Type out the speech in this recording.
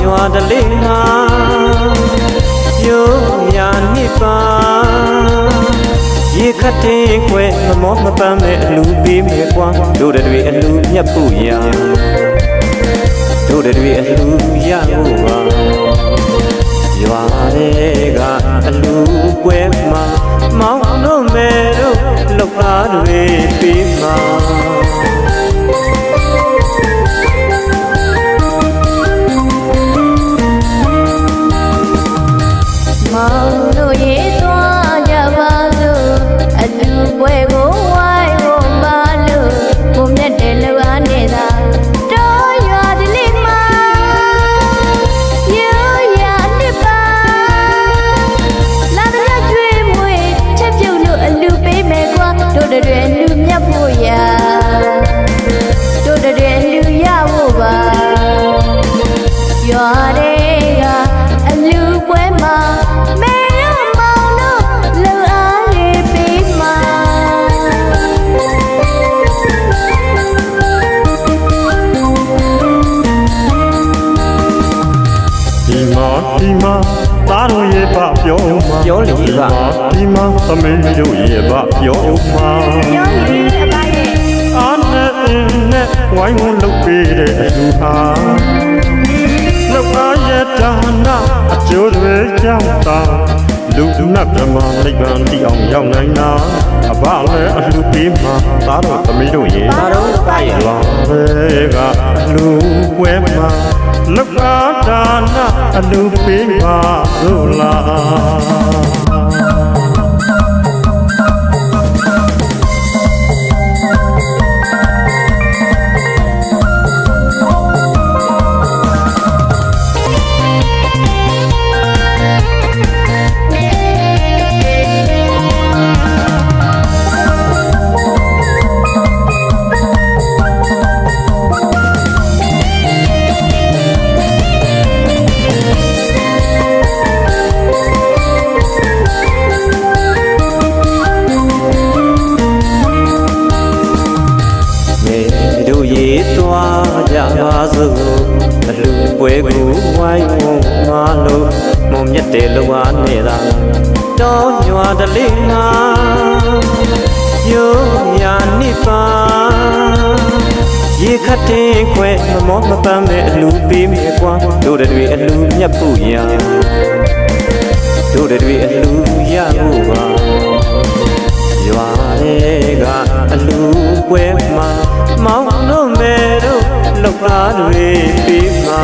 ရွာတလေးမှာရိုးရာနှစ်ပါရေခတ်တဲ့ခွဲမမောမပန်းမဲ့အလူပေးမယ်ကွာတို့တွေအလူမြတ်ဖို့ရာတို့တွေအလူရဖို့ပါရွာတဲ့ကအလူပွဲမှာမောင်တို့မဲ့တို့လောက်သားတွေပေးမှာမောင်တို့ရေသွားကြပါစို့အလူပွဲကိုဝိုင်းဝန်းပါလို့ဘုံမြတ်တဲ့လူအားနေတာတော်ရွာတလေးမှာရိုးရာနှစ်ပါလာတဲ့ကျွေးမွေချက်ပြုတ်လို့အလူပေးမယ်ကွာတို့တွေလူမြတ်ဖို့ရာတို့တွေလူရဖို့ပါရွာတဲ့ကအလူပွဲမှာဒီမှာသားတို့ရဲ့ဘပြောမှာပြောလေပါဒီမှာသမီးတို့ရဲ့ဘပြောမှာပြောလေအပါရဲ့အားနဲ့ဝိုင်းဝန်းလုပ်ပေးတဲ့အလူဟာလောက်အားရတာနာအကျိုးတွေကြောင့်သာလူနတ်ဓမ္မနိဗ္ဗာန်တည်အောင်ရောက်နိုင်တာအဘလည်းအလူပေးမှာသားတို့သမီးတို့ရဲ့သားတို့ပါရဲ့လာကအလူပွဲမှာလောက်အားဒါနာအလူပေးပါစို့လားသွားကြပါစို့အလူပွဲကိုဝိုင်းဝန်းမာလို့မုံမြတ်တဲ့လူအားနေတာတော်ညွာတလေးမှာရိုးရာနှစ်ပါရေခတ်တဲ့ခွဲမမောမပန်းမဲ့အလူပေးမယ်ကွာတို့တွေအလူမြတ်ဖို့ရာတို့တွေအလူရဖို့ပါရွာတဲ့ကအလူပွဲမှာမောင်တို့မဲ့တို့လောက်သားတွေပေးမှာ